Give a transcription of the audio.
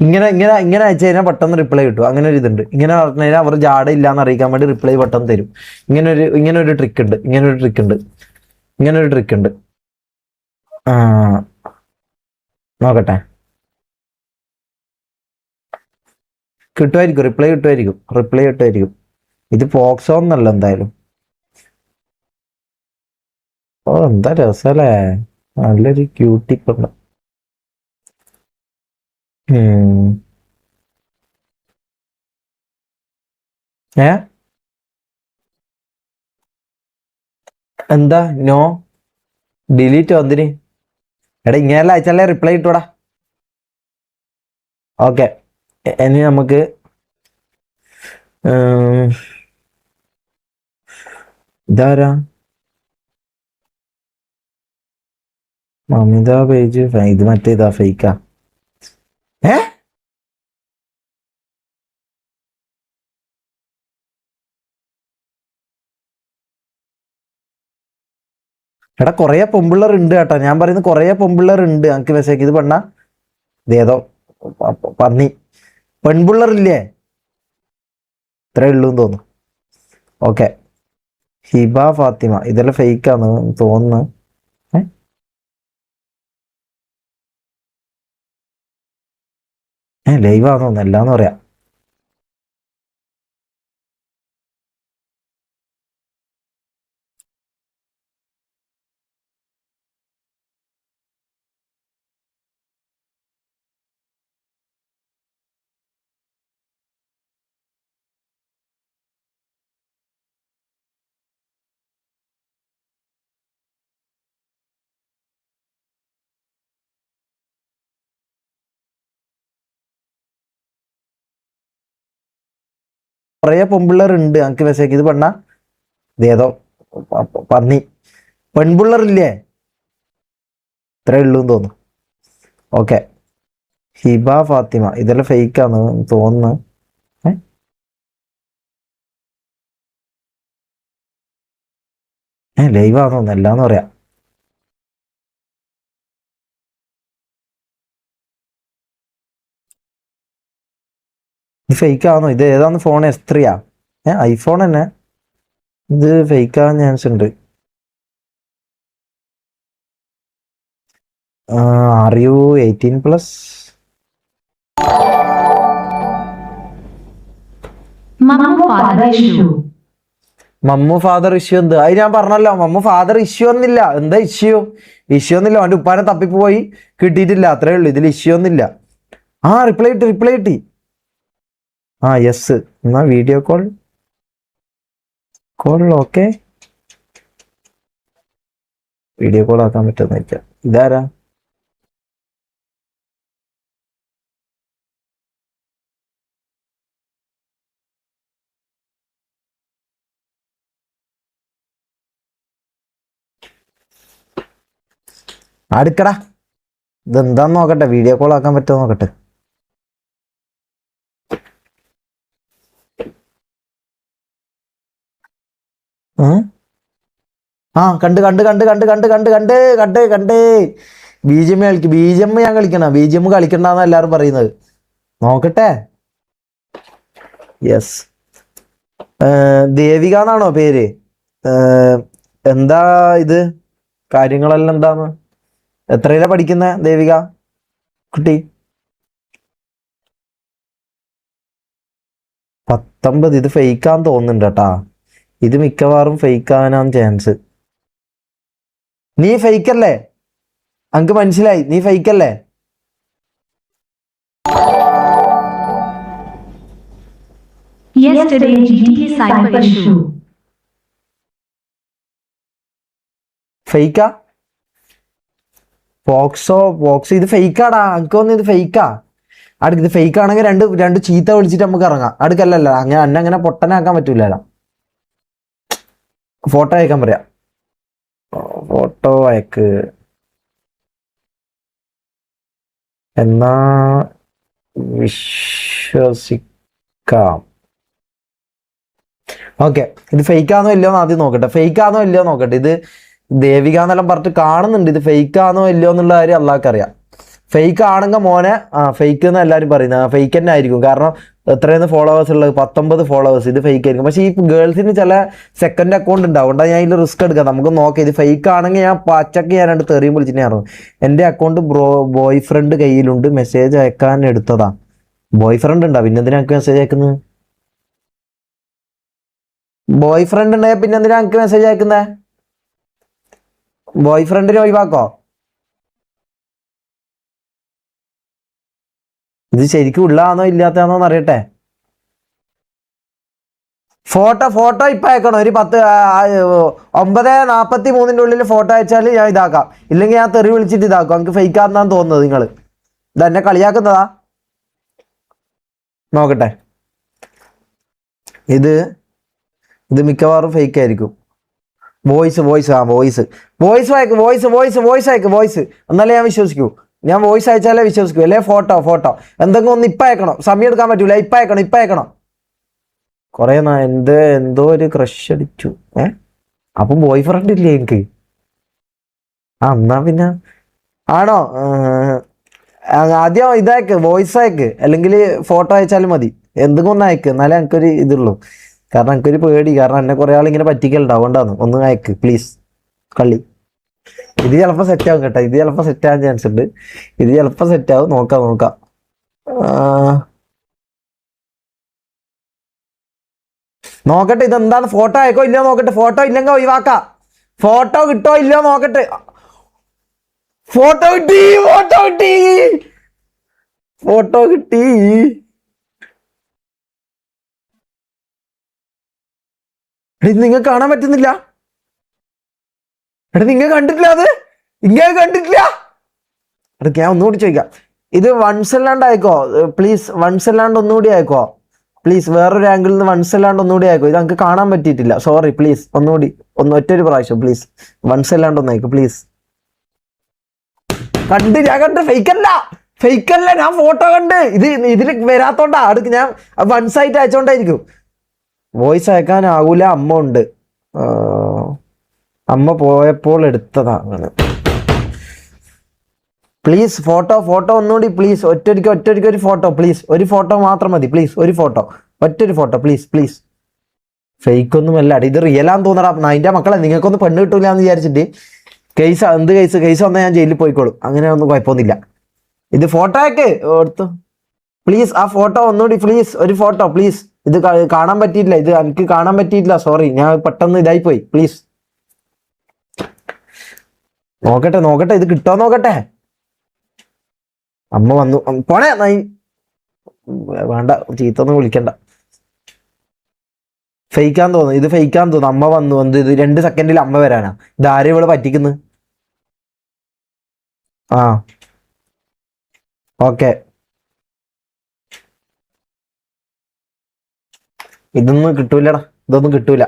ഇങ്ങനെ ഇങ്ങനെ ഇങ്ങനെ അയച്ചു കഴിഞ്ഞാൽ പെട്ടെന്ന് റിപ്ലൈ കിട്ടും. അങ്ങനെ ഒരു ഇതുണ്ട്. ഇങ്ങനെ പറഞ്ഞു കഴിഞ്ഞാൽ അവർ ജാട ഇല്ലാന്ന് അറിയിക്കാൻ വേണ്ടി റിപ്ലൈ പെട്ടെന്ന് തരും. ഇങ്ങനെ ഒരു ട്രിക്ക് ഉണ്ട്. ഇങ്ങനെ ഒരു ട്രിക്ക് ഉണ്ട്. ആ നോക്കട്ടെ, റിപ്ലൈ കിട്ടുമായിരിക്കും. ഇത് പോക്സോ എന്നല്ല എന്തായാലും. ഓ എന്താ രസല്ലേ, നല്ലൊരു ക്യൂട്ടിപ്പുണ്ട്. ഏ എന്താ നോ ഡിലീറ്റ് വന്നിന്? എടാ ഇങ്ങനെയല്ല അയച്ചാലേ റിപ്ലൈ കിട്ടൂടാ. ഓക്കെ, ഇനി നമുക്ക് ഇതാരാ? മമിത പേജ് ഇത് മറ്റേ ഇതാ ഫേക്കാ. ഏ എടാ കൊറേ പൊമ്പിള്ളർ ഉണ്ട് കേട്ടോ. ഞാൻ പറയുന്നത് കൊറേ പൊമ്പിള്ളർ ഉണ്ട്. എനിക്ക് മെസ്സേജ് ഇത് പെണ്ണ ഇതേതോ പന്നി പെൺപിള്ളർ ഇല്ലേ? ഇത്രേ ഉള്ളൂ തോന്നുന്നു. ഓക്കെ, ഹിബ ഫാത്തിമ ഇതെല്ലാം ഫേക്കാന്ന് തോന്നുന്നു. ലൈവാന്ന് തോന്നുന്നു, എല്ലാന്ന് പറയാം. കുറേ പൊമ്പിള്ളർ ഉണ്ട്. എനിക്ക് മെസ്സേജ് ഇത് പെണ്ണ ഇതേതോ പന്നി പെൺപിള്ളർ ഇല്ലേ? ഇത്രേ ഉള്ളൂ തോന്നുന്നു. ഓക്കെ, ഹിബ ഫാത്തിമ ഇതെല്ലാം ഫേക്കാന്ന് തോന്നുന്നു. ലൈവാന്ന് തോന്നുന്നു, എല്ലാന്ന് പറയാം. ഇത് ഫേക്കാണോ? ഇത് ഏതാന്ന് ഫോൺ? S3 ഐഫോൺ തന്നെ. ഇത് ഫേക്കാകാൻ ചാൻസ് ഉണ്ട്. Are you 18+? Mammu father issue എന്ത്? അത് ഞാൻ പറഞ്ഞല്ലോ, മമ്മു ഫാദർ ഇഷ്യൂ ഒന്നില്ല. എന്താ ഇഷ്യൂ ഒന്നില്ല. അവന്റെ ഉപ്പാനെ തപ്പിപ്പോയി കിട്ടിയിട്ടില്ല, അത്രേ ഉള്ളൂ. ഇതിൽ ഇഷ്യൂ ഒന്നില്ല. റിപ്ലൈ കിട്ടി. യെസ്. എന്നാ video call okay. Video call ആക്കാൻ പറ്റുന്ന ഇതാരാ? അടുക്കടാ, ഇതെന്താന്ന് നോക്കട്ടെ. വീഡിയോ കോൾ ആക്കാൻ പറ്റുമോ നോക്കട്ടെ. കണ്ട് BGM കളിക്കും. BGM ഞാൻ കളിക്കണം. BGM കളിക്കണ്ടെന്ന് എല്ലാരും പറയുന്നത്. നോക്കട്ടെ. യെസ്, ദേവിക എന്നാണോ പേര്? എന്താ ഇത് കാര്യങ്ങളെല്ലാം എന്താന്ന്? എത്രയിലാ പഠിക്കുന്ന ദേവിക കുട്ടി? 19. ഇത് ഫേക്കാന്ന് തോന്നുന്നുണ്ട് കേട്ടാ. ഇത് മിക്കവാറും ഫേക്കാനാണ് ചാൻസ്. നീ ഫേക്കല്ലേ? അങ്ക് മനസ്സിലായി, നീ ഫേക്കല്ലേ? ഫേക്കാ? പോക്സോ ഇത് ഫേക്കാടാ. അങ്ക് തോന്നുന്നു ഇത് ഫേക്കാ. അടുക്ക് ഇത് ഫേക്ക് ആണെങ്കിൽ രണ്ട് ചീത്ത വിളിച്ചിട്ട് നമുക്ക് ഇറങ്ങാം. അടുക്കല്ലല്ലോ, അങ്ങനെ പൊട്ടനാക്കാൻ പറ്റൂലല്ലോ. ഫോട്ടോ അയക്കാൻ പറയാം. ഫോട്ടോ അയക്ക്. എന്നാ വിശ്വസിക്കാം. ഓക്കെ, ഇത് ഫേക്കാന്നോ ഇല്ലയോന്ന് ആദ്യം നോക്കട്ടെ. ഇത് ദേവിക എന്നെല്ലാം പറഞ്ഞിട്ട് കാണുന്നുണ്ട്. ഇത് ഫേക്കാന്നോ ഇല്ലയോ എന്നുള്ള കാര്യം അള്ളാഹ്ക്ക് അറിയാം. ഫേക്ക് ആണെങ്കിൽ മോനെ ഫേക്ക് എന്ന് എല്ലാവരും പറയുന്നത് ഫേക്ക് തന്നെ ആയിരിക്കും. കാരണം എത്രയെന്ന് ഫോളോവേഴ്സ് ഉള്ളത്? 19 ഫോളോവേഴ്സ്. ഇത് ഫേക്ക് ആയിരിക്കും. പക്ഷേ ഈ ഗേൾസിന് ചില സെക്കൻഡ് അക്കൗണ്ട് ഉണ്ടാവും. അതുകൊണ്ടാണ് ഞാൻ ഇതിൽ റിസ്ക് എടുക്കാം. നമുക്ക് നോക്കാം. ഇത് ഫേക്ക് ആണെങ്കിൽ ഞാൻ പച്ചക്ക് ഞാൻ രണ്ട് തെറിയും വിളിച്ചിട്ടായിരുന്നു. എൻ്റെ അക്കൗണ്ട് ബോയ് ഫ്രണ്ട് കയ്യിലുണ്ട്, മെസ്സേജ് അയക്കാൻ എടുത്തതാ. ബോയ് ഫ്രണ്ട് ഉണ്ടോ? പിന്നെ എന്തിനാ എനിക്ക് മെസ്സേജ് അയക്കുന്നത്? ബോയ് ഫ്രണ്ട് ഉണ്ടെങ്കിൽ പിന്നെ എന്തിനാ എനിക്ക് മെസ്സേജ് അയക്കുന്നത്? ബോയ് ഫ്രണ്ടിനെ ഒഴിവാക്കോ? ഇത് ശരിക്കും ഉള്ളതാണോ ഇല്ലാത്തതാണോ എന്ന് അറിയട്ടെ. ഫോട്ടോ ഇപ്പൊ അയക്കണം. ഒരു 9:43 ഉള്ളിൽ ഫോട്ടോ അയച്ചാൽ ഞാൻ ഇതാക്കാം. ഇല്ലെങ്കിൽ ഞാൻ തെറി വിളിച്ചിട്ട് ഇതാക്കാം. എനിക്ക് ഫേക്ക് ആണെന്നാണ് തോന്നുന്നത്. നിങ്ങൾ ഇതെന്നെ കളിയാക്കുന്നതാ. നോക്കട്ടെ. ഇത് മിക്കവാറും ഫേക്ക് ആയിരിക്കും. വോയിസ് അയക്ക്. എന്നാലേ ഞാൻ വിശ്വസിക്കൂ. ഞാൻ വോയിസ് അയച്ചാലേ വിശ്വസിക്കൂ. അല്ലെ ഫോട്ടോ എന്തെങ്കിലും ഒന്ന് ഇപ്പം അയക്കണം. സമയം എടുക്കാൻ പറ്റൂല. ഇപ്പം അയക്കണം. കുറെ എന്തോ ഒരു ക്രഷ് അടിച്ചു. അപ്പം ബോയ് ഫ്രണ്ട് ഇല്ലേ എനിക്ക്? എന്നാ പിന്നെ ആണോ? ആദ്യം ഇതയക്ക്, വോയിസ് അയക്ക്, അല്ലെങ്കിൽ ഫോട്ടോ അയച്ചാലും മതി. എന്തെങ്കിലും ഒന്ന് അയക്ക്, എന്നാലേ എനിക്കൊരു ഇതുള്ളൂ. കാരണം എനിക്കൊരു പേടി. കാരണം എന്നെ കുറെ ആൾ ഇങ്ങനെ പറ്റിക്കലുണ്ടാവും. അതുകൊണ്ടാണ്. ഒന്ന് അയക്ക് പ്ലീസ്. കള്ളി. ഇത് ചിലപ്പോൾ സെറ്റ് ആവും കേട്ടോ. ഇത് ചിലപ്പോൾ സെറ്റ് ആവാൻ ചാൻസ് ഉണ്ട്. ഇത് ചിലപ്പോൾ സെറ്റ് ആവും. നോക്കാം. നോക്കട്ടെ ഇതെന്താണ്. ഫോട്ടോ അയക്കോ ഇല്ലയോ നോക്കട്ടെ. ഫോട്ടോ ഇല്ലെങ്കിൽ ഒഴിവാക്ക. ഫോട്ടോ കിട്ടോ ഇല്ലയോ നോക്കട്ടെ. ഫോട്ടോ കിട്ടി. ഇത് നിങ്ങൾ കാണാൻ പറ്റുന്നില്ല? നിങ്ങൾ കണ്ടിട്ടില്ല? അത് ഇങ്ങനെ കണ്ടിട്ടില്ല? ഞാൻ ഒന്നുകൂടി ചോദിക്കാം. ഇത് വൺസ് അല്ലാണ്ട് അയക്കോ പ്ലീസ്. വൺസ് അല്ലാണ്ട് ഒന്നുകൂടി അയക്കോ പ്ലീസ്. വേറൊരു ആംഗിളിൽ നിന്ന് വൺസ് അല്ലാണ്ട് ഒന്നുകൂടി അയക്കോ. ഇത് നമുക്ക് കാണാൻ പറ്റിയിട്ടില്ല. Sorry please. ഒന്നുകൂടി ഒറ്റൊരു പ്രാവശ്യം പ്ലീസ്. വൺസ് അല്ലാണ്ട് ഒന്ന് അയക്കോ പ്ലീസ്. ഞാൻ കണ്ട് ഫേക്ക് അല്ല. ഞാൻ ഫോട്ടോ കണ്ട്. ഇതിൽ വരാത്തോണ്ടാ. അടുക്ക് ഞാൻ വൺസ് ആയിട്ട് അയച്ചോണ്ടായിരിക്കും. വോയിസ് അയക്കാനാകൂല. അമ്മ ഉണ്ട്. അമ്മ പോയപ്പോൾ എടുത്തതാ. അങ്ങനെ പ്ലീസ് ഫോട്ടോ ഒന്നുകൂടി പ്ലീസ്. ഒറ്റൊരിക്ക് ഒരു ഫോട്ടോ പ്ലീസ്. ഒരു ഫോട്ടോ മാത്രം മതി പ്ലീസ്. ഒറ്റൊരു ഫോട്ടോ പ്ലീസ്. ഫേക്ക് ഒന്നുമല്ല. ഇത് റിയലാന്ന് തോന്നടാ. അതിന്റെ മക്കളെ നിങ്ങൾക്കൊന്നും പെണ്ണ് കിട്ടൂല എന്ന് വിചാരിച്ചിട്ട് കേസ് വന്നാൽ ഞാൻ ജയിലിൽ പോയിക്കോളും. അങ്ങനെ ഒന്നും കുഴപ്പമൊന്നുമില്ല. ഇത് ഫോട്ടോ ഒക്കെ എടുത്തു പ്ലീസ്. ആ ഫോട്ടോ ഒന്നുകൂടി പ്ലീസ്. ഒരു ഫോട്ടോ പ്ലീസ്. ഇത് കാണാൻ പറ്റിയിട്ടില്ല. ഇത് എനിക്ക് കാണാൻ പറ്റിയിട്ടില്ല. സോറി. ഞാൻ പെട്ടെന്ന് ഇതായി പോയി. പ്ലീസ് നോക്കട്ടെ. ഇത് കിട്ടോ നോക്കട്ടെ. അമ്മ വന്നു. പോണേ. വേണ്ട, ചീത്തൊന്നും വിളിക്കണ്ട. ഫേക്കാന്ന് തോന്നുന്നു. ഇത് ഫേക്കാന്ന് തോന്നുന്നു. അമ്മ വന്നു. ഇത് 2 സെക്കൻഡിൽ അമ്മ വരാനാ. ഇതാരും ഇവിടെ പറ്റിക്കുന്നു. ഓക്കെ. ഇതൊന്നും കിട്ടൂലടാ. ഇതൊന്നും കിട്ടൂല.